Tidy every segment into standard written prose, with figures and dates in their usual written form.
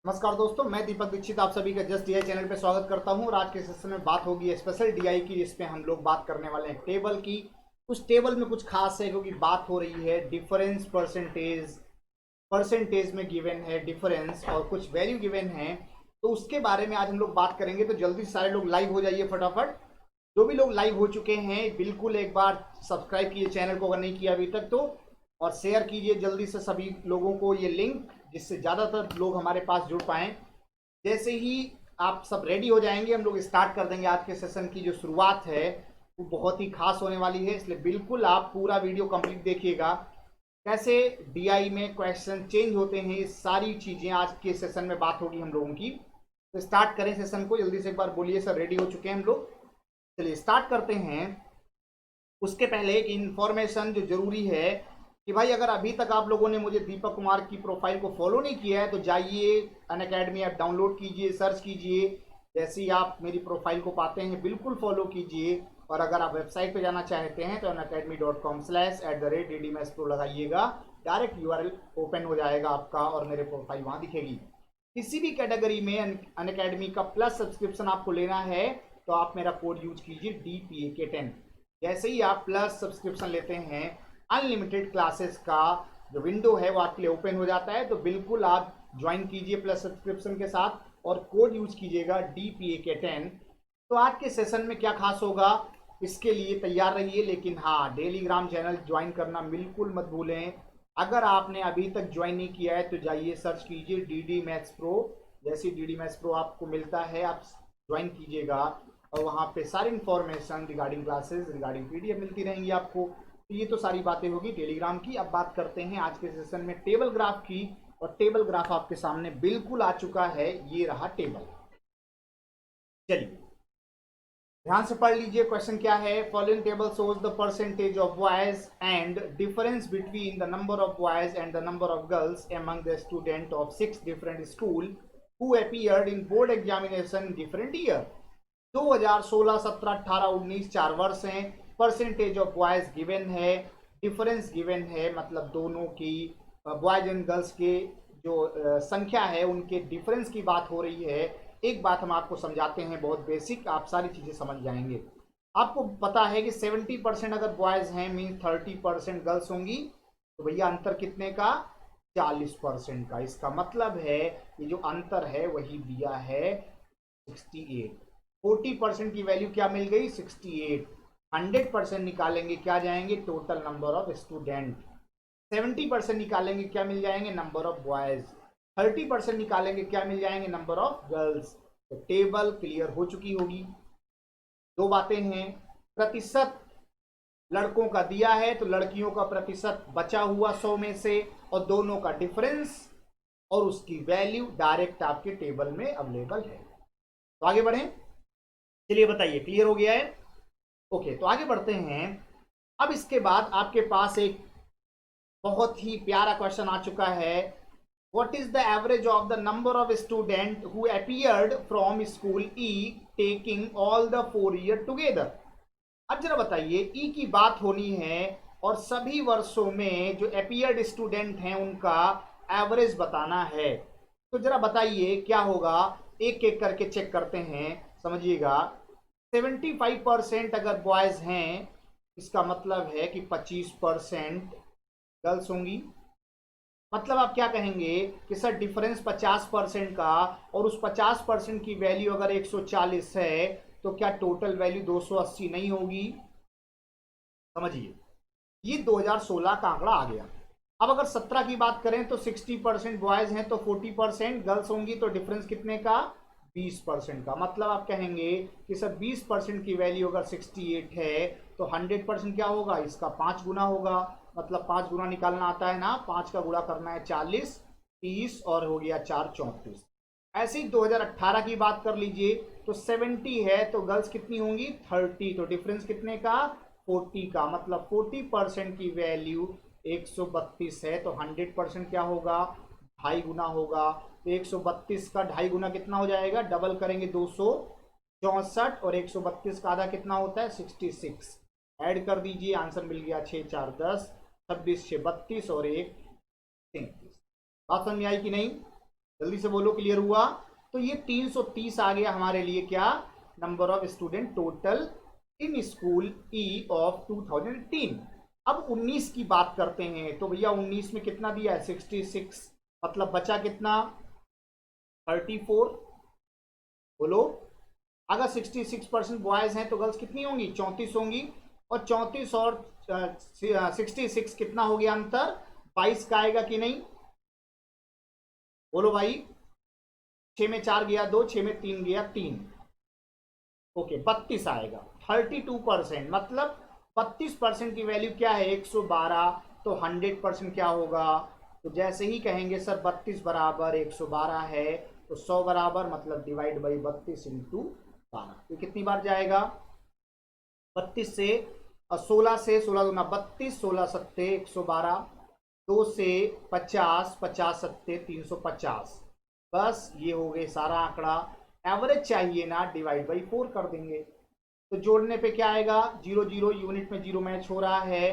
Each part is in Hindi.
नमस्कार दोस्तों, मैं दीपक दीक्षित आप सभी का जस्ट डीआई चैनल पे स्वागत करता हूं। और आज के सेशन में बात होगी स्पेशल डीआई की, जिसमें हम लोग बात करने वाले हैं टेबल की। उस टेबल में कुछ खास है क्योंकि बात हो रही है डिफरेंस परसेंटेज। परसेंटेज में गिवन है डिफरेंस और कुछ वैल्यू गिवन है, तो उसके बारे में आज हम लोग बात करेंगे। तो जल्दी से सारे लोग लाइव हो जाइए फटाफट। जो भी लोग लाइव हो चुके हैं बिल्कुल एक बार सब्सक्राइब कीजिए चैनल को अगर नहीं किया अभी तक तो, और शेयर कीजिए जल्दी से सभी लोगों को ये लिंक, जिससे ज़्यादातर लोग हमारे पास जुड़ पाएँ। जैसे ही आप सब रेडी हो जाएंगे हम लोग स्टार्ट कर देंगे। आज के सेशन की जो शुरुआत है वो बहुत ही खास होने वाली है, इसलिए बिल्कुल आप पूरा वीडियो कंप्लीट देखिएगा। कैसे डीआई में क्वेश्चन चेंज होते हैं, ये सारी चीज़ें आज के सेशन में बात होगी हम लोगों की। तो स्टार्ट करें सेशन को। जल्दी से एक बार बोलिए सर, रेडी हो चुके हैं हम लोग? चलिए स्टार्ट करते हैं। उसके पहले एक इन्फॉर्मेशन जो जरूरी है कि भाई अगर अभी तक आप लोगों ने मुझे दीपक कुमार की प्रोफाइल को फॉलो नहीं किया है तो जाइए अनअकैडमी ऐप डाउनलोड कीजिए, सर्च कीजिए। जैसे ही आप मेरी प्रोफाइल को पाते हैं बिल्कुल फॉलो कीजिए। और अगर आप वेबसाइट पे जाना चाहते हैं तो unacademy.com/@ddmathspro लगाइएगा। डायरेक्ट यूआरएल ओपन हो जाएगा आपका और मेरे प्रोफाइल वहाँ दिखेगी। किसी भी कैटेगरी में अनअकैडमी का प्लस सब्सक्रिप्शन आपको लेना है तो आप मेरा कोड यूज कीजिए DPAK10। जैसे ही आप प्लस सब्सक्रिप्शन लेते हैं अनलिमिटेड क्लासेस का जो विंडो है वो आपके लिए ओपन हो जाता है। तो बिल्कुल आप ज्वाइन कीजिए प्लस सब्सक्रिप्शन के साथ और कोड यूज कीजिएगा DPAK10। तो आज के सेशन में क्या खास होगा इसके लिए तैयार रहिए। लेकिन हाँ, डेलीग्राम चैनल ज्वाइन करना बिल्कुल मत भूलें। अगर आपने अभी तक ज्वाइन नहीं किया है तो जाइए सर्च कीजिए DD मैथ्स प्रो। जैसे DD मैथ्स प्रो आपको मिलता है आप ज्वाइन कीजिएगा और वहाँ पे सारी information regarding classes, regarding PDF मिलती रहेंगी आपको। तो ये तो सारी बातें होगी टेलीग्राम की। अब बात करते हैं आज के सेशन में टेबल ग्राफ की। और टेबल ग्राफ आपके सामने बिल्कुल आ चुका है, ये रहा टेबल। चलिए ध्यान से पढ़ लीजिए क्वेश्चन क्या है। Following table shows the percentage of boys and difference between the number of boys and the number of girls among the student of 6 different school who appeared in board examination different year. 2016, 17, 18, 19 4 वर्ष हैं। परसेंटेज ऑफ बॉयज गिवन है, डिफरेंस गिवन है, मतलब दोनों की बॉयज एंड गर्ल्स के जो संख्या है उनके डिफरेंस की बात हो रही है। एक बात हम आपको समझाते हैं बहुत बेसिक, आप सारी चीज़ें समझ जाएंगे। आपको पता है कि 70% अगर बॉयज़ हैं मीन 30% गर्ल्स होंगी, तो भैया अंतर कितने का? 40% का। इसका मतलब है कि जो अंतर है वही दिया है 68। 40% की वैल्यू क्या मिल गई? 68। 100% निकालेंगे क्या जाएंगे? Total number of student. 70% निकालेंगे क्या मिल जाएंगे? Number of boys. 30% निकालेंगे क्या मिल जाएंगे? Number of girls. तो टेबल क्लियर हो चुकी होगी। दो बातें हैं, प्रतिशत लड़कों का दिया है तो लड़कियों का प्रतिशत बचा हुआ 100 में से, और दोनों का डिफरेंस और उसकी वैल्यू डायरेक्ट आपके टेबल में अवेलेबल है। तो आगे बढ़ें। चलिए बताइए, क्लियर हो गया है? ओके, तो आगे बढ़ते हैं। अब इसके बाद आपके पास एक बहुत ही प्यारा क्वेश्चन आ चुका है। What is the average of the number of students who appeared from school E taking all the 4 year together? अब जरा बताइए, ई की बात होनी है और सभी वर्षों में जो अपीयर्ड स्टूडेंट हैं उनका एवरेज बताना है। तो जरा बताइए क्या होगा, एक एक करके चेक करते हैं, समझिएगा। 75% अगर बॉयज हैं इसका मतलब है कि 25% गर्ल्स होंगी। मतलब आप क्या कहेंगे कि सर डिफरेंस 50% का और उस 50% की वैल्यू अगर 140 है तो क्या टोटल वैल्यू 280 नहीं होगी? समझिए, ये 2016 का आंकड़ा आ गया। अब अगर 17 की बात करें तो 60% बॉयज हैं तो 40% गर्ल्स होंगी, तो डिफरेंस कितने का? 20% का। मतलब आप कहेंगे कि सर 20% की वैल्यू अगर 68 है तो 100% क्या होगा? इसका 5 गुना होगा। मतलब 5 गुना निकालना आता है ना, 5 का गुणा करना है 40, 30 और हो गया 4 34। ऐसे ही 2018 की बात कर लीजिए तो 70 है तो गर्ल्स कितनी होंगी? 30। तो डिफरेंस कितने का? 40 का। मतलब 40% की वैल्यू 132 है तो 100% क्या होगा? 2.5 गुना होगा। तो 132 का 2.5 गुना कितना हो जाएगा? डबल करेंगे 264, और 132 का आधा कितना होता है? 66। ऐड कर दीजिए, आंसर मिल गया 6 4 10, 26 6 32 और 1 33। बात समझ में आई कि नहीं? जल्दी से बोलो, क्लियर हुआ? तो ये 330 आ गया हमारे लिए क्या, number of student total in school E of 2018। अब 19 की बात करते हैं, तो भैया 19 में कितना दिया है, 66, मतलब बचा कितना, 34। बोलो, अगर 66% बॉयज हैं तो गर्ल्स कितनी होंगी, 34 होंगी। और 34 और 66 कितना हो गया अंतर, 22 का आएगा कि नहीं? बोलो भाई, 6 में 4 गया 2, 6 में 3 गया 3, ओके 32 आएगा। 32%, मतलब 32% की वैल्यू क्या है, 112। तो 100% क्या होगा, तो जैसे ही कहेंगे सर 32 बराबर 112 है, तो 100 बराबर मतलब डिवाइड बाई 32 इंटू 12, तो कितनी बार जाएगा, 32 से 16 से 16 दूना 32, 16 सत्ते 112, 2 से 50, 50 सत्ते 350। बस ये हो गए सारा आंकड़ा। एवरेज चाहिए ना, डिवाइड बाई 4 कर देंगे, तो जोड़ने पे क्या आएगा, 0 0, यूनिट में 0 मैच हो रहा है।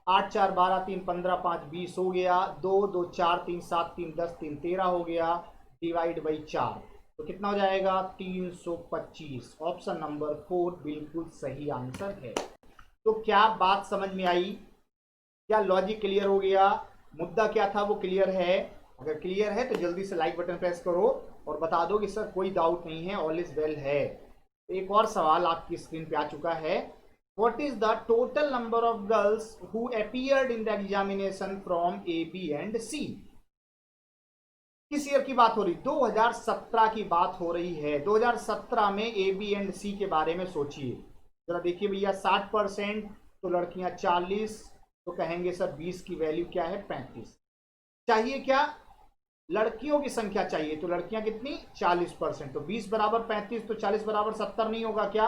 8 4 12 3 15 5 20 हो गया, 2 2 4 3 7 3 10 3 13 हो गया, डिवाइड बाई 4, तो कितना हो जाएगा, 325। ऑप्शन नंबर 4 बिल्कुल सही आंसर है। तो क्या बात समझ में आई, क्या लॉजिक क्लियर हो गया, मुद्दा क्या था वो क्लियर है? अगर क्लियर है तो जल्दी से लाइक बटन प्रेस करो और बता दो कि सर कोई डाउट नहीं है, ऑल इज वेल है। एक और सवाल आपकी स्क्रीन पे आ चुका है, what is the total number of girls who appeared in the examination from A B and C? किस ईयर की बात हो रही, 2017 की बात हो रही है। 2017 में ए बी एंड सी के बारे में सोचिए जरा, देखिए भैया 60%, तो लड़कियां 40, तो कहेंगे सर 20 की वैल्यू क्या है, 35 चाहिए। क्या लड़कियों की संख्या चाहिए, तो लड़कियां कितनी, 40%, तो 20 बराबर 35, तो 40 बराबर 70 नहीं होगा क्या,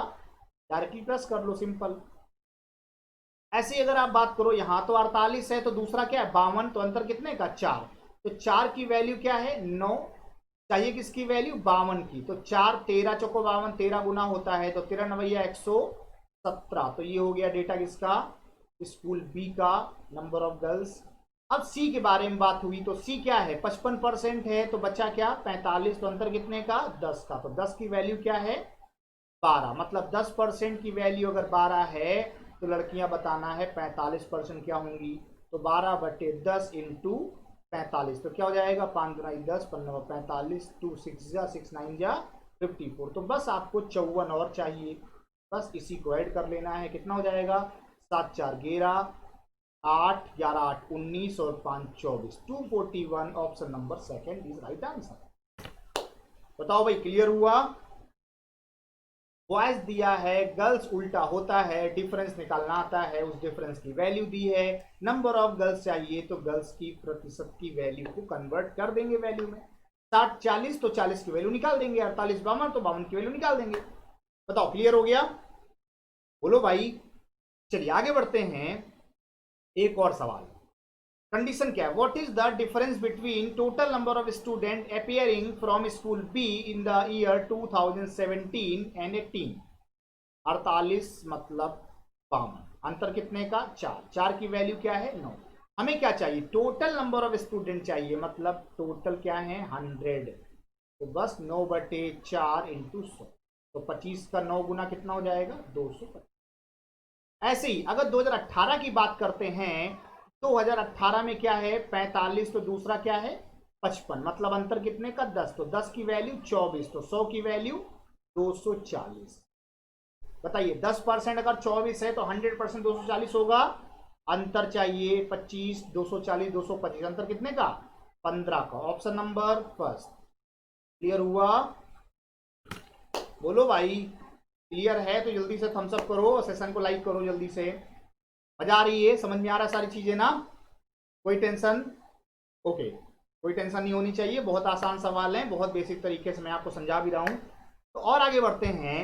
डायरेक्टली प्लस कर लो, सिंपल। ऐसे अगर आप बात करो, यहां तो 48 है, तो दूसरा क्या है 52, तो अंतर कितने का, 4, तो 4 की वैल्यू क्या है, 9 चाहिए, किसकी वैल्यू, 52 की, तो 4 13 चौको 52, 13 गुना होता है, तो 13 नवैया 117, तो ये हो गया डेटा किसका, स्कूल बी का, नंबर ऑफ गर्ल्स। अब सी के बारे में बात हुई, तो सी क्या है, 55% है, तो बचा क्या, 45, तो अंतर कितने का, 10 का, तो 10 की वैल्यू क्या है, 12, मतलब 10% की वैल्यू अगर 12 है, तो लड़कियां बताना है 45% क्या होंगी, तो 12/10 इंटू 45, तो क्या हो जाएगा, 5 गुना 10 15 45, 2 6 जा 6 9 जा 54, तो बस आपको 54 और चाहिए, बस इसी को ऐड कर लेना है, कितना हो जाएगा, 7 4 11, 8 11 8 19 और 5 24, 241, option number second is right answer. बताओ भाई, क्लियर हुआ? बॉयज दिया है, गर्ल्स उल्टा होता है, डिफरेंस निकालना आता है, उस डिफरेंस की वैल्यू दी है, नंबर ऑफ गर्ल्स चाहिए, तो गर्ल्स की प्रतिशत की वैल्यू को कन्वर्ट कर देंगे वैल्यू में। 60 40, तो 40 की वैल्यू निकाल देंगे, 48 52, तो 52 की वैल्यू निकाल देंगे। बताओ, क्लियर हो गया? बोलो भाई। चलिए आगे बढ़ते हैं, एक और सवाल। कंडीशन क्या है, what is the difference between total number of student appearing from school be in the year 2017 and 18? 48 मतलब 52, अंतर कितने का, 4, 4 की वैल्यू क्या है, 9। हमें क्या चाहिए, टोटल नंबर ऑफ स्टूडेंट चाहिए, मतलब टोटल क्या है, 100, तो बस 9/4 इंटू 100, तो 25 का 9 गुना कितना हो जाएगा, 225। ऐसे ही अगर 2018 की बात करते हैं, 2018 में क्या है, 45, तो दूसरा क्या है, 55, मतलब अंतर कितने का, 10, तो 10 की वैल्यू 24, तो 100 की वैल्यू 240। बताइए 10% अगर 24 है, तो 100% 240 होगा, अंतर चाहिए 25, 240 225, अंतर कितने का, 15 का, ऑप्शन नंबर फर्स्ट। क्लियर हुआ? बोलो भाई, क्लियर है तो जल्दी से थम्स अप करो, सेशन को लाइक करो जल्दी से। मजा आ रही है, समझ में आ रहा है सारी चीजें ना, कोई टेंशन? ओके, कोई टेंशन नहीं होनी चाहिए, बहुत आसान सवाल है, बहुत बेसिक तरीके से मैं आपको समझा भी रहा हूं। तो और आगे बढ़ते हैं,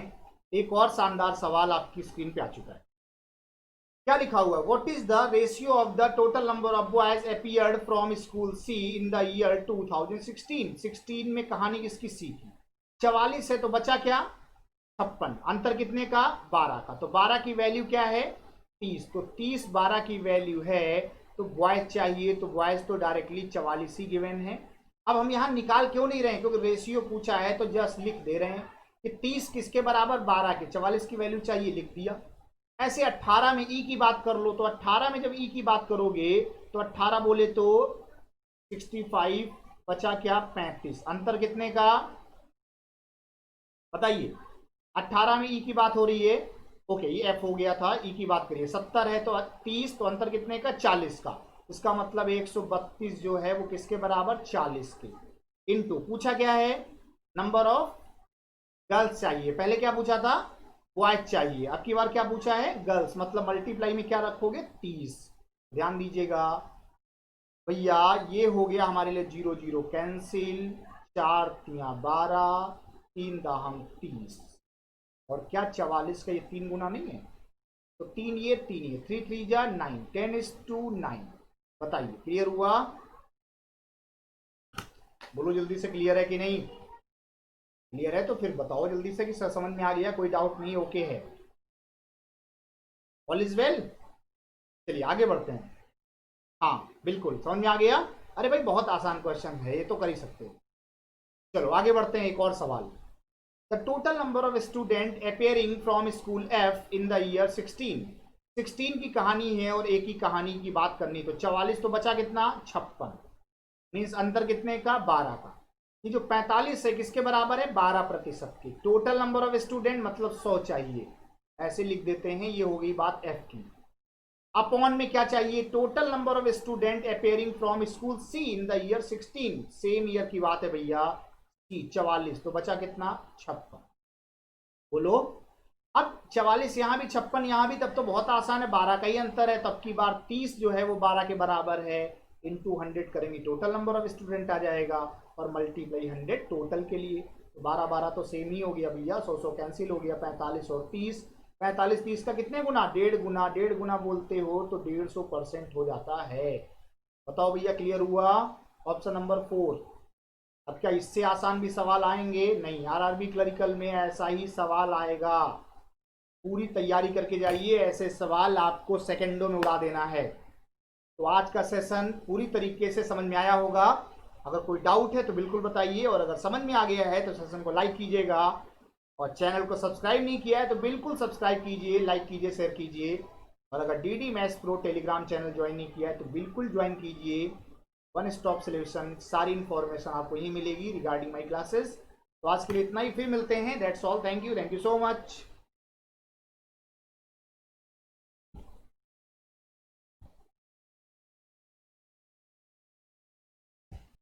एक और शानदार सवाल आपकी स्क्रीन पे आ चुका है। क्या लिखा हुआ है, what is the ratio of the total number of boys appeared from school C in the year 2016? 16 में कहानी किसकी सी थी, 44 है, तो बचा क्या, 56, अंतर कितने का, 12 का, तो 12 की वैल्यू क्या है, 30, तो 30 12 की वैल्यू है, तो बॉयज चाहिए, तो बॉयज तो डायरेक्टली 44 ही गिवन है। अब हम यहाँ निकाल क्यों नहीं रहे हैं, क्योंकि रेशियो पूछा है तो जस्ट लिख दे रहे हैं कि 30 किसके बराबर, 12 के। 44 की वैल्यू चाहिए, लिख दिया। ऐसे 18 में ई की बात कर लो, तो 18 में जब ई की बात करोगे तो 18 बोले तो 65, बचा क्या 35, अंतर कितने का बताइए। 18 में ई की बात हो रही है, ओके ये एफ हो गया था, ई की बात करिए। 70 है तो 30, तो अंतर कितने का 40 का। इसका मतलब 132 जो है वो किसके बराबर, 40 के। इनटू पूछा क्या है, नंबर ऑफ गर्ल्स चाहिए। पहले क्या पूछा था, बॉयज चाहिए, अब की बार क्या पूछा है, गर्ल्स। मतलब मल्टीप्लाई में क्या रखोगे, 30। ध्यान दीजिएगा भैया, ये हो गया हमारे लिए 0 0 कैंसिल, 4 तिया 12, 3 दाहम 30, और क्या 44 का ये 3 गुना नहीं है, तो 3 ये 3 3 जा 9, 10:9। बताइए क्लियर हुआ, बोलो जल्दी से क्लियर है कि नहीं। क्लियर है तो फिर बताओ जल्दी से कि समझ में आ गया, कोई डाउट नहीं, ओके है, ऑल इज वेल। चलिए आगे बढ़ते हैं। हाँ बिल्कुल समझ में आ गया। अरे भाई बहुत आसान क्वेश्चन है, ये तो कर ही सकते हो। चलो आगे बढ़ते हैं, एक और सवाल। The total number of student appearing from school F in the year 16 की कहानी है और एक ही कहानी की बात करनी, तो 44 तो बचा कितना 56, मीन्स अंतर कितने का 12 का। ये जो 45 है किसके बराबर है, 12% की। टोटल नंबर ऑफ स्टूडेंट मतलब 100 चाहिए, ऐसे लिख देते हैं, ये हो गई बात एफ की। अपॉन में क्या चाहिए, total number of student appearing from school C in the year 16, same year की बात है भैया, 44, तो बचा कितना 56। बोलो अब 44 यहाँ भी 56 यहाँ भी, तब तो बहुत आसान है, 12 का ही अंतर है, तब की बार 30 जो है वो 12 के बराबर है, इंटू 100 करेंगे टोटल नंबर ऑफ स्टूडेंट आ जाएगा, और मल्टीप्लाई 100 टोटल के लिए, तो 12 12 तो सेम ही हो गया भैया, 100 100 कैंसिल हो गया, 45 और 30, 45 30 का कितने गुना, 1.5 गुना बोलते हो तो 150% हो जाता है। बताओ भैया क्लियर हुआ, ऑप्शन नंबर 4। अब क्या इससे आसान भी सवाल आएंगे, नहीं, आरआरबी क्लरिकल में ऐसा ही सवाल आएगा, पूरी तैयारी करके जाइए, ऐसे सवाल आपको सेकंडों में उड़ा देना है। तो आज का सेशन पूरी तरीके से समझ में आया होगा, अगर कोई डाउट है तो बिल्कुल बताइए, और अगर समझ में आ गया है तो सेशन को लाइक कीजिएगा, और चैनल को सब्सक्राइब नहीं किया है तो बिल्कुल सब्सक्राइब कीजिए, लाइक कीजिए, शेयर कीजिए, और अगर DD maths pro Telegram channel join नहीं किया है तो बिल्कुल ज्वाइन कीजिए। वन स्टॉप सोल्यूशन, सारी इन्फॉर्मेशन आपको यही मिलेगी रिगार्डिंग माई क्लासेस। तो आज के लिए इतना ही, फिर मिलते हैं, that's all, thank you so much.